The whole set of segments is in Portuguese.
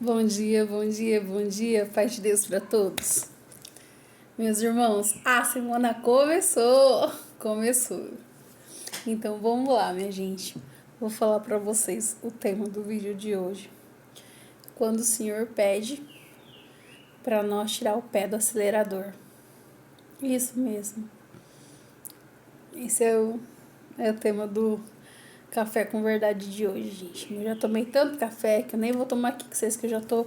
Bom dia, bom dia, bom dia, paz de Deus para todos. Meus irmãos, a semana começou. Então vamos lá, minha gente. Vou falar para vocês o tema do vídeo de hoje. Quando o Senhor pede para nós tirar o pé do acelerador. Isso mesmo. Esse é o tema do Café com Verdade de hoje, gente. Eu já tomei tanto café que eu nem vou tomar aqui com vocês, que eu já tô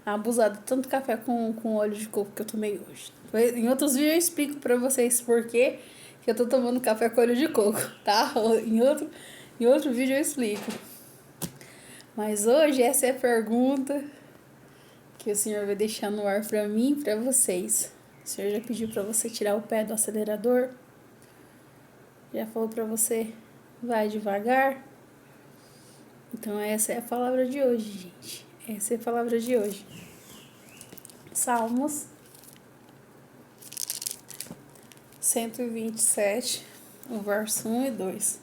abusada de tanto café com óleo de coco que eu tomei hoje. Em outros vídeos eu explico pra vocês por que eu tô tomando café com óleo de coco, tá? Em outro vídeo eu explico. Mas hoje essa é a pergunta que o Senhor vai deixar no ar pra mim e pra vocês. O Senhor já pediu pra você tirar o pé do acelerador? Já falou pra você, vai devagar? Então essa é a palavra de hoje, gente. Essa é a palavra de hoje. Salmos 127, o verso 1 e 2.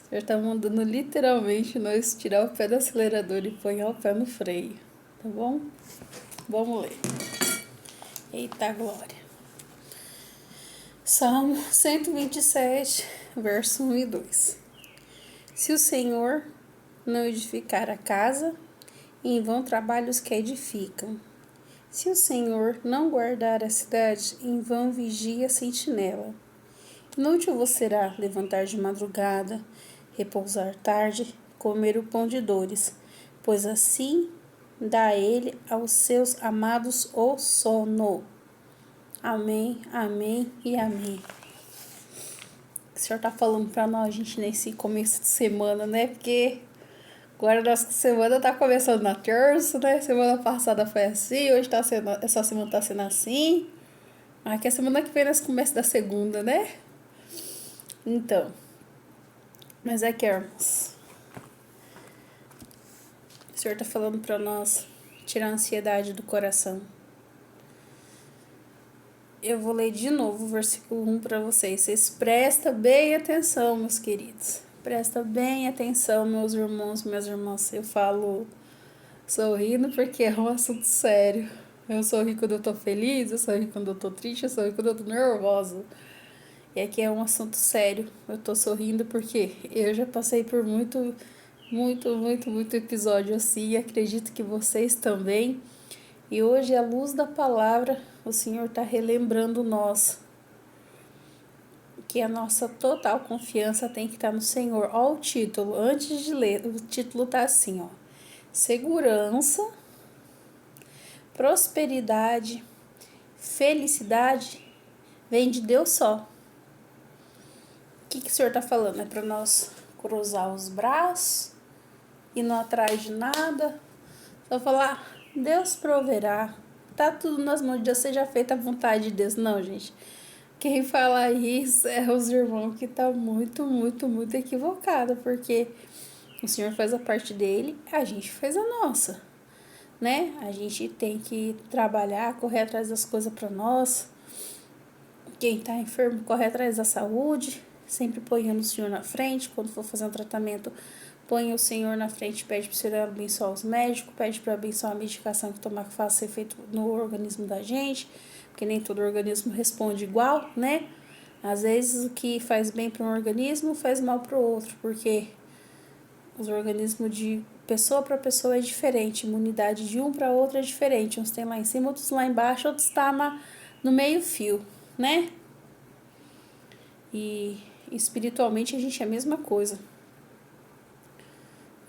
O Senhor está mandando literalmente nós tirar o pé do acelerador e pôr o pé no freio. Tá bom? Vamos ler. Eita glória. Salmo 127, verso 1 e 2. Se o Senhor não edificar a casa, em vão trabalham os que edificam. Se o Senhor não guardar a cidade, em vão vigia a sentinela. Inútil vos será levantar de madrugada, repousar tarde, comer o pão de dores, pois assim dá ele aos seus amados o sono. Amém, amém e amém. O Senhor tá falando para nós, gente, nesse começo de semana, né? Porque agora nossa semana tá começando na terça, né? Semana passada foi assim, hoje tá sendo, essa semana tá sendo assim. Mas que a semana que vem nós começa da segunda, né? Então, mas é que, irmãos, o Senhor tá falando para nós tirar a ansiedade do coração. Eu vou ler de novo o versículo 1 para vocês. Vocês prestem bem atenção, meus queridos. Presta bem atenção, meus irmãos, minhas irmãs. Eu falo sorrindo porque é um assunto sério. Eu sorri quando eu tô feliz, eu sorri quando eu tô triste, eu sorri quando eu tô nervosa. E aqui é um assunto sério. Eu tô sorrindo porque eu já passei por muito episódio assim, e acredito que vocês também. E hoje, à luz da palavra, o Senhor está relembrando nós que a nossa total confiança tem que estar no Senhor. Olha o título, antes de ler, o título tá assim, ó. Segurança, prosperidade, felicidade vem de Deus só. O que o Senhor está falando? É para nós cruzar os braços, e não atrás de nada, só falar, Deus proverá, tá tudo nas mãos de Deus, seja feita a vontade de Deus. Não, gente, quem fala isso é os irmãos que tá muito equivocado, porque o Senhor faz a parte dele, a gente faz a nossa, né? A gente tem que trabalhar, correr atrás das coisas para nós. Quem tá enfermo, corre atrás da saúde, sempre ponhando o Senhor na frente. Quando for fazer um tratamento, põe o Senhor na frente, pede para o Senhor abençoar os médicos, pede para abençoar a medicação que tomar, que faça efeito no organismo da gente, porque nem todo organismo responde igual, né? Às vezes o que faz bem para um organismo faz mal para o outro, porque os organismos de pessoa para pessoa é diferente, a imunidade de um para outro é diferente. Uns tem lá em cima, outros lá embaixo, outros tá no meio fio, né? E espiritualmente a gente é a mesma coisa.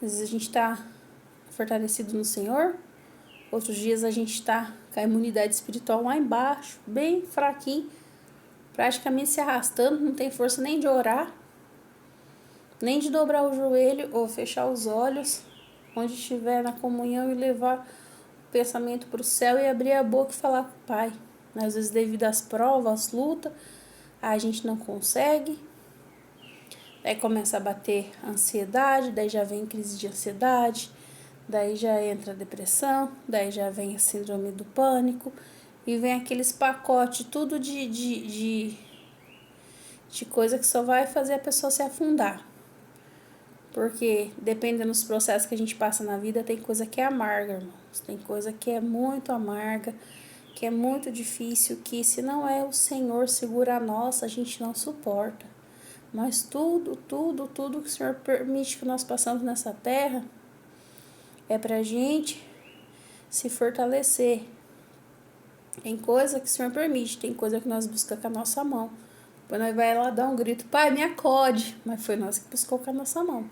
Às vezes a gente está fortalecido no Senhor, outros dias a gente está com a imunidade espiritual lá embaixo, bem fraquinho, praticamente se arrastando, não tem força nem de orar, nem de dobrar o joelho ou fechar os olhos, onde estiver na comunhão, e levar o pensamento para o céu e abrir a boca e falar com o Pai. Às vezes, devido às provas, às lutas, a gente não consegue. Aí começa a bater ansiedade, daí já vem crise de ansiedade, daí já entra a depressão, daí já vem a síndrome do pânico, e vem aqueles pacotes, tudo de coisa que só vai fazer a pessoa se afundar. Porque dependendo dos processos que a gente passa na vida, tem coisa que é amarga, irmãos. Tem coisa que é muito amarga, que é muito difícil, que se não é o Senhor segurar nós, a gente não suporta. Mas tudo que o Senhor permite que nós passamos nessa terra é pra gente se fortalecer. Tem coisa que o Senhor permite, tem coisa que nós buscamos com a nossa mão. Depois nós vai lá dar um grito, Pai, me acode. Mas foi nós que buscou com a nossa mão.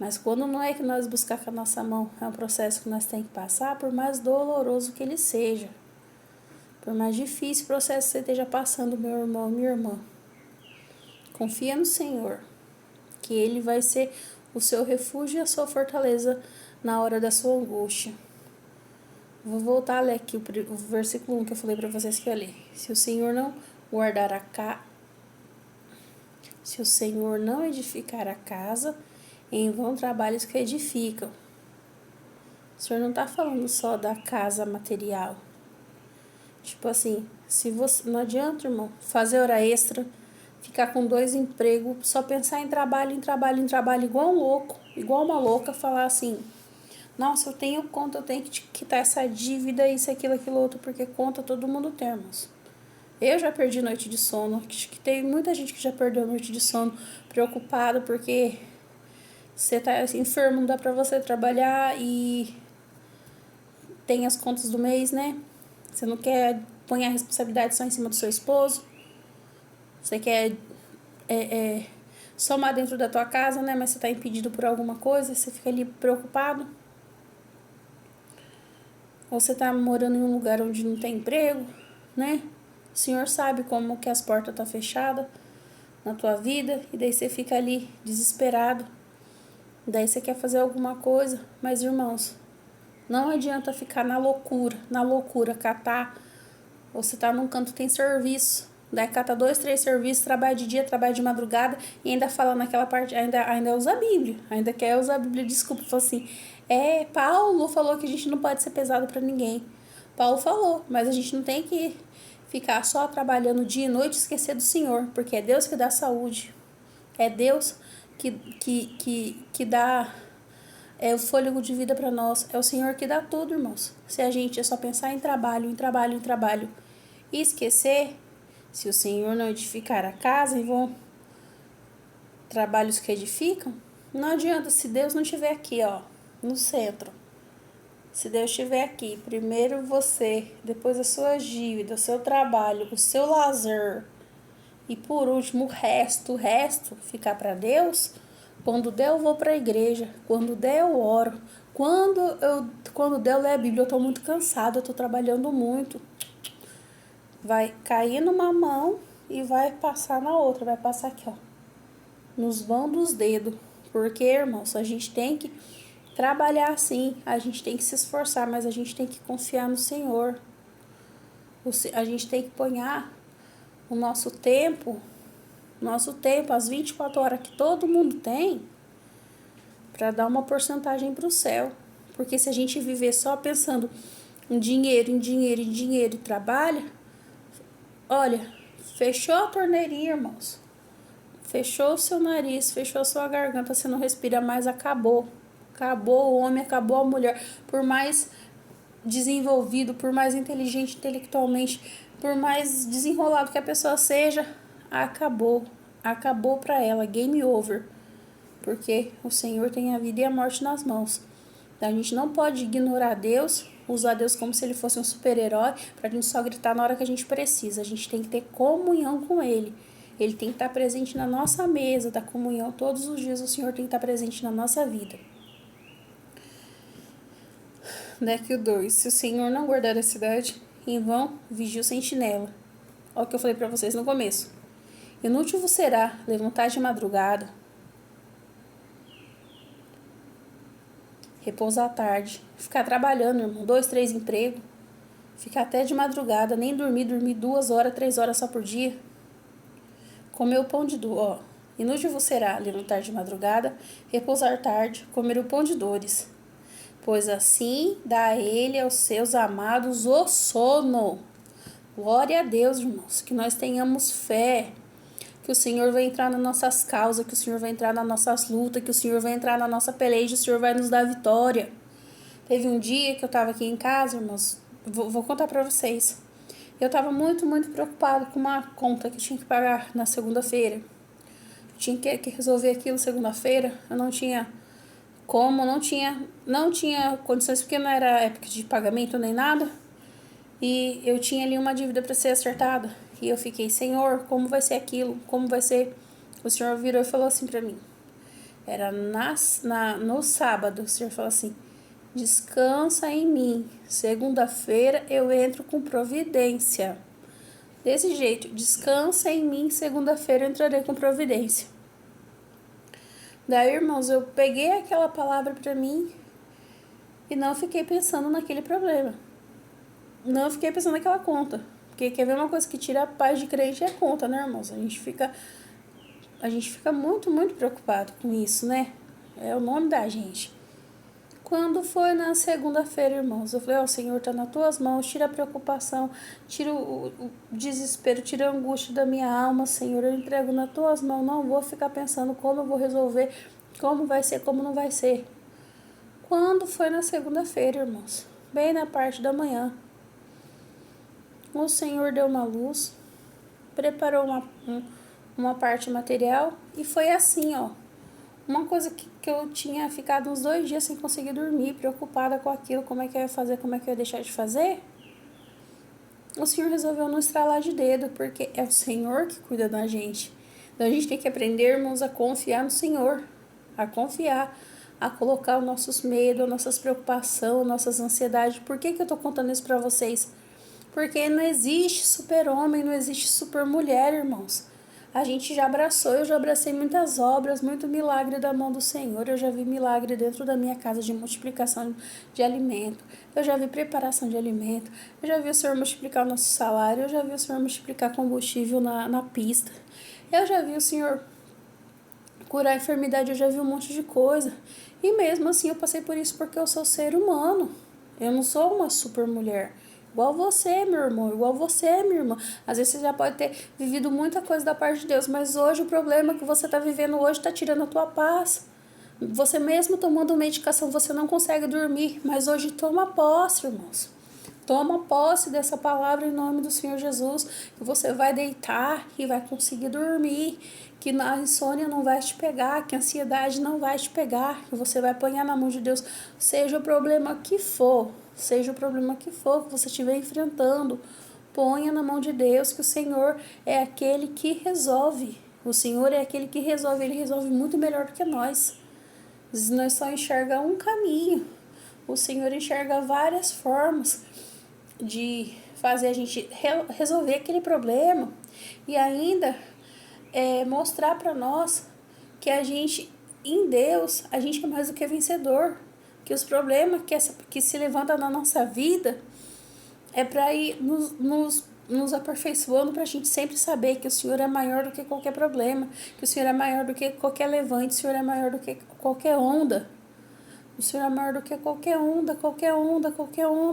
Mas quando não é que nós buscar com a nossa mão, é um processo que nós temos que passar, por mais doloroso que ele seja. Por mais difícil o processo que você esteja passando, meu irmão, minha irmã. Confia no Senhor, que Ele vai ser o seu refúgio e a sua fortaleza na hora da sua angústia. Vou voltar a ler aqui o versículo 1 que eu falei para vocês que eu li. Se o Senhor não guardar se o Senhor não edificar a casa, em vão trabalhos que edificam. O Senhor não está falando só da casa material. Tipo assim, se você não adianta, irmão, fazer hora extra, ficar com 2 empregos, só pensar em trabalho, igual um louco, igual uma louca, falar assim, nossa, eu tenho conta, eu tenho que quitar essa dívida, isso, aquilo, outro, porque conta todo mundo tem, irmãos. Eu já perdi noite de sono, acho que tem muita gente que já perdeu noite de sono, preocupado, porque você tá enfermo, não dá pra você trabalhar e tem as contas do mês, né? Você não quer pôr a responsabilidade só em cima do seu esposo. Você quer somar dentro da tua casa, né? Mas você está impedido por alguma coisa, você fica ali preocupado. Ou você está morando em um lugar onde não tem emprego, né? O Senhor sabe como que as portas estão fechadas na tua vida. E daí você fica ali desesperado. Daí você quer fazer alguma coisa. Mas, irmãos, não adianta ficar na loucura, catar. Ou você tá num canto, tem serviço. Daí cata 2, 3 serviços, trabalha de dia, trabalha de madrugada e ainda fala naquela parte, ainda usa a Bíblia. Ainda quer usar a Bíblia, desculpa, falou assim, Paulo falou que a gente não pode ser pesado pra ninguém. Paulo falou, mas a gente não tem que ficar só trabalhando dia e noite e esquecer do Senhor, porque é Deus que dá saúde. É Deus que dá o fôlego de vida para nós. É o Senhor que dá tudo, irmãos. Se a gente é só pensar em trabalho e esquecer, se o Senhor não edificar a casa, e vão trabalhos que edificam, não adianta se Deus não estiver aqui, ó, no centro. Se Deus estiver aqui, primeiro você, depois a sua dívida, o seu trabalho, o seu lazer, e por último o resto ficar para Deus. Quando der eu vou para a igreja, quando der eu oro, quando der eu leio a Bíblia, eu estou muito cansada, eu estou trabalhando muito. Vai cair numa mão e vai passar na outra, vai passar aqui, ó, nos vãos dos dedos. Porque, irmãos, a gente tem que trabalhar assim, a gente tem que se esforçar, mas a gente tem que confiar no Senhor. A gente tem que ponhar o nosso tempo, as 24 horas que todo mundo tem, para dar uma porcentagem para o céu. Porque se a gente viver só pensando em dinheiro e trabalha, olha, fechou a torneirinha, irmãos. Fechou o seu nariz, fechou a sua garganta, você não respira mais, acabou. Acabou o homem, acabou a mulher. Por mais desenvolvido, por mais inteligente intelectualmente, por mais desenrolado que a pessoa seja, acabou. Acabou para ela, game over. Porque o Senhor tem a vida e a morte nas mãos. Então, a gente não pode ignorar Deus, usar Deus como se ele fosse um super-herói, pra gente só gritar na hora que a gente precisa. A gente tem que ter comunhão com ele. Ele tem que estar presente na nossa mesa da comunhão. Todos os dias o Senhor tem que estar presente na nossa vida. Daqui o 2. Se o Senhor não guardar a cidade, em vão vigia o sentinela. Olha o que eu falei para vocês no começo. Inútil vos será levantar de madrugada, repousar à tarde, ficar trabalhando, irmão, 2, 3 empregos, ficar até de madrugada, nem dormir 2 horas, 3 horas só por dia. Comer o pão de dor, ó. Inútil vos será levantar de madrugada, repousar tarde, comer o pão de dores. Pois assim dá ele aos seus amados o sono. Glória a Deus, irmãos, que nós tenhamos fé, que o Senhor vai entrar nas nossas causas, que o Senhor vai entrar nas nossas lutas, que o Senhor vai entrar na nossa peleja, o Senhor vai nos dar vitória. Teve um dia que eu tava aqui em casa, irmãos, vou contar pra vocês. Eu tava muito, muito preocupada com uma conta que eu tinha que pagar na segunda-feira. Eu tinha que resolver aquilo segunda-feira, eu não tinha como, não tinha condições, porque não era época de pagamento nem nada. E eu tinha ali uma dívida para ser acertada. E eu fiquei, Senhor, como vai ser aquilo? Como vai ser? O Senhor virou e falou assim para mim. Era no sábado, o Senhor falou assim, descansa em mim. Segunda-feira eu entro com providência. Desse jeito, descansa em mim. Segunda-feira eu entrarei com providência. Daí, irmãos, eu peguei aquela palavra para mim e não fiquei pensando naquele problema. Não fiquei pensando naquela conta. Porque quer ver uma coisa que tira a paz de crente é a conta, né, irmãos? A gente fica muito, muito preocupado com isso, né? É o nome da gente. Quando foi na segunda-feira, irmãos, eu falei, Senhor, tá nas tuas mãos, tira a preocupação, tira o desespero, tira a angústia da minha alma, Senhor, eu entrego nas tuas mãos, não vou ficar pensando como eu vou resolver, como vai ser, como não vai ser. Quando foi na segunda-feira, irmãos, bem na parte da manhã, o Senhor deu uma luz, preparou uma parte material e foi assim, uma coisa que eu tinha ficado uns 2 dias sem conseguir dormir, preocupada com aquilo, como é que eu ia fazer, como é que eu ia deixar de fazer. O Senhor resolveu não estralar de dedo, porque é o Senhor que cuida da gente. Então a gente tem que aprender, irmãos, a confiar no Senhor, a confiar, a colocar os nossos medos, as nossas preocupações, nossas ansiedades. Por que eu tô contando isso para vocês? Porque não existe super-homem, não existe super-mulher, irmãos. A gente já abraçou, eu já abracei muitas obras, muito milagre da mão do Senhor. Eu já vi milagre dentro da minha casa de multiplicação de alimento. Eu já vi preparação de alimento. Eu já vi o Senhor multiplicar o nosso salário. Eu já vi o Senhor multiplicar combustível na pista. Eu já vi o Senhor curar a enfermidade. Eu já vi um monte de coisa. E mesmo assim eu passei por isso porque eu sou ser humano. Eu não sou uma super mulher. Igual você, meu irmão, igual você, minha irmã. Às vezes você já pode ter vivido muita coisa da parte de Deus, mas hoje o problema que você está vivendo hoje está tirando a tua paz. Você mesmo tomando medicação, você não consegue dormir, mas hoje toma posse, irmãos. Toma posse dessa palavra em nome do Senhor Jesus, que você vai deitar e vai conseguir dormir, que a insônia não vai te pegar, que a ansiedade não vai te pegar, que você vai apanhar na mão de Deus, seja o problema que for. Seja o problema que for que você estiver enfrentando, ponha na mão de Deus, que o Senhor é aquele que resolve. O Senhor é aquele que resolve, Ele resolve muito melhor do que nós. Nós só enxergamos um caminho. O Senhor enxerga várias formas de fazer a gente resolver aquele problema e ainda mostrar para nós que a gente, em Deus, a gente é mais do que vencedor. Que os problemas que se levantam na nossa vida é para ir nos aperfeiçoando, para a gente sempre saber que o Senhor é maior do que qualquer problema, que o Senhor é maior do que qualquer levante, o Senhor é maior do que qualquer onda. O Senhor é maior do que qualquer onda,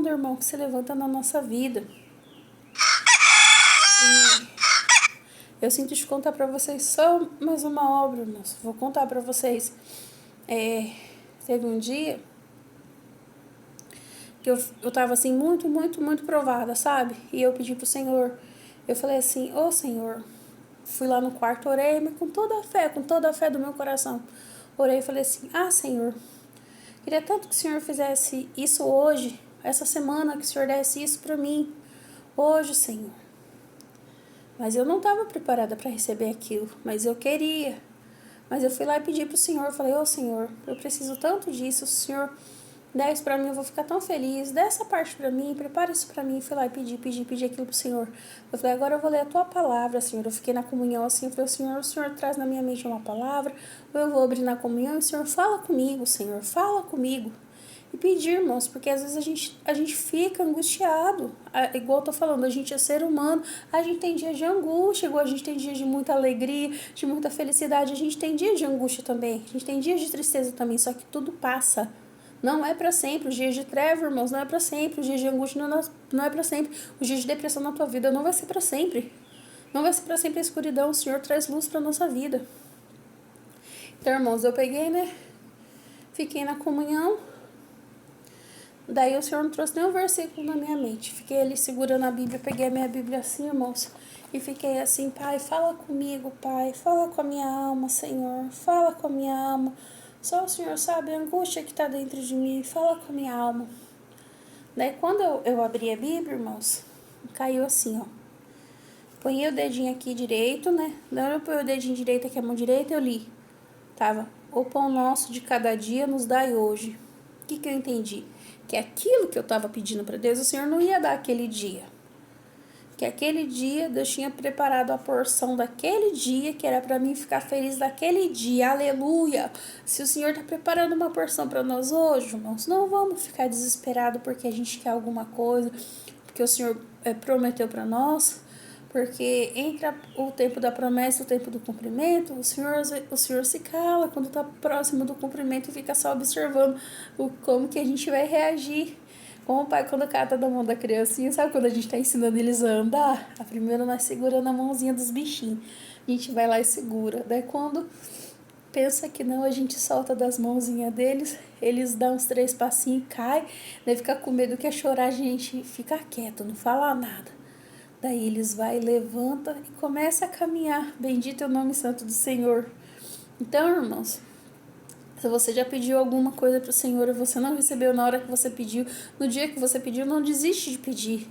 irmão, que se levanta na nossa vida. E eu sinto de contar para vocês só mais uma obra, irmãos. Vou contar para vocês. Teve um dia que eu tava assim, muito, muito, muito provada, sabe? E eu pedi pro Senhor, eu falei assim, Senhor, fui lá no quarto, orei, mas com toda a fé do meu coração. Orei e falei assim, Senhor, queria tanto que o Senhor fizesse isso hoje, essa semana, que o Senhor desse isso pra mim, hoje, Senhor. Mas eu não estava preparada para receber aquilo, mas eu queria. Mas eu fui lá e pedi pro Senhor, falei, Senhor, eu preciso tanto disso, o Senhor dá isso pra mim, eu vou ficar tão feliz, dá essa parte pra mim, prepara isso pra mim. Fui lá e pedi aquilo pro Senhor. Eu falei, agora eu vou ler a tua palavra, Senhor. Eu fiquei na comunhão assim, eu falei, o Senhor traz na minha mente uma palavra, ou eu vou abrir na comunhão, e o Senhor fala comigo, Senhor, fala comigo. E pedir, irmãos, porque às vezes a gente fica angustiado, igual eu tô falando, a gente é ser humano, a gente tem dias de angústia, igual a gente tem dias de muita alegria, de muita felicidade, a gente tem dias de angústia também, a gente tem dias de tristeza também, só que tudo passa. Não é para sempre. Os dias de treva, irmãos, não é para sempre. Os dias de angústia não é para sempre. Os dias de depressão na tua vida não vai ser para sempre. Não vai ser para sempre a escuridão. O Senhor traz luz para nossa vida. Então, irmãos, eu peguei, né? Fiquei na comunhão. Daí o Senhor não trouxe nenhum versículo na minha mente. Fiquei ali segurando a Bíblia, peguei a minha Bíblia assim, irmãos, e fiquei assim: Pai, fala comigo, Pai, fala com a minha alma, Senhor, fala com a minha alma. Só o Senhor sabe a angústia que está dentro de mim, fala com a minha alma. Daí quando eu abri a Bíblia, irmãos, caiu assim, ó. Põe o dedinho aqui direito, né? Daí eu ponho o dedinho direito aqui, a mão direita, eu li. Tava: o pão nosso de cada dia nos dai hoje. O que eu entendi? Que aquilo que eu estava pedindo para Deus, o Senhor não ia dar aquele dia. Que aquele dia Deus tinha preparado a porção daquele dia, que era para mim ficar feliz daquele dia. Aleluia! Se o Senhor está preparando uma porção para nós hoje, irmãos, não vamos ficar desesperados porque a gente quer alguma coisa, porque o Senhor prometeu para nós. Porque entre o tempo da promessa e o tempo do cumprimento, o Senhor se cala quando está próximo do cumprimento e fica só observando como que a gente vai reagir. Como o pai, quando cata da mão da criancinha, sabe quando a gente está ensinando eles a andar? A primeira nós segurando a mãozinha dos bichinhos. A gente vai lá e segura. Daí quando pensa que não, a gente solta das mãozinhas deles, eles dão uns 3 passinhos e cai. Daí fica com medo, quer chorar, a gente fica quieto, não fala nada. Daí eles vai, levanta e começa a caminhar. Bendito é o nome santo do Senhor. Então, irmãos, se você já pediu alguma coisa para o Senhor e você não recebeu na hora que você pediu, no dia que você pediu, não desiste de pedir.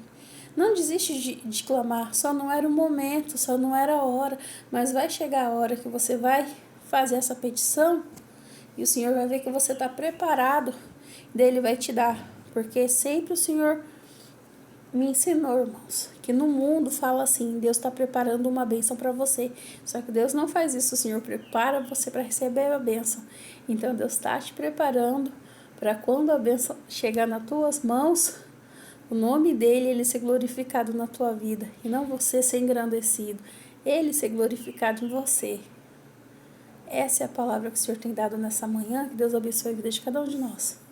Não desiste de clamar. Só não era o momento, só não era a hora. Mas vai chegar a hora que você vai fazer essa petição e o Senhor vai ver que você está preparado. Daí Ele vai te dar. Porque sempre o Senhor me ensinou, irmãos, que no mundo fala assim: Deus está preparando uma bênção para você. Só que Deus não faz isso, o Senhor prepara você para receber a bênção. Então Deus está te preparando para quando a bênção chegar nas tuas mãos, o nome dele, ele ser glorificado na tua vida e não você ser engrandecido, ele ser glorificado em você. Essa é a palavra que o Senhor tem dado nessa manhã. Que Deus abençoe a vida de cada um de nós.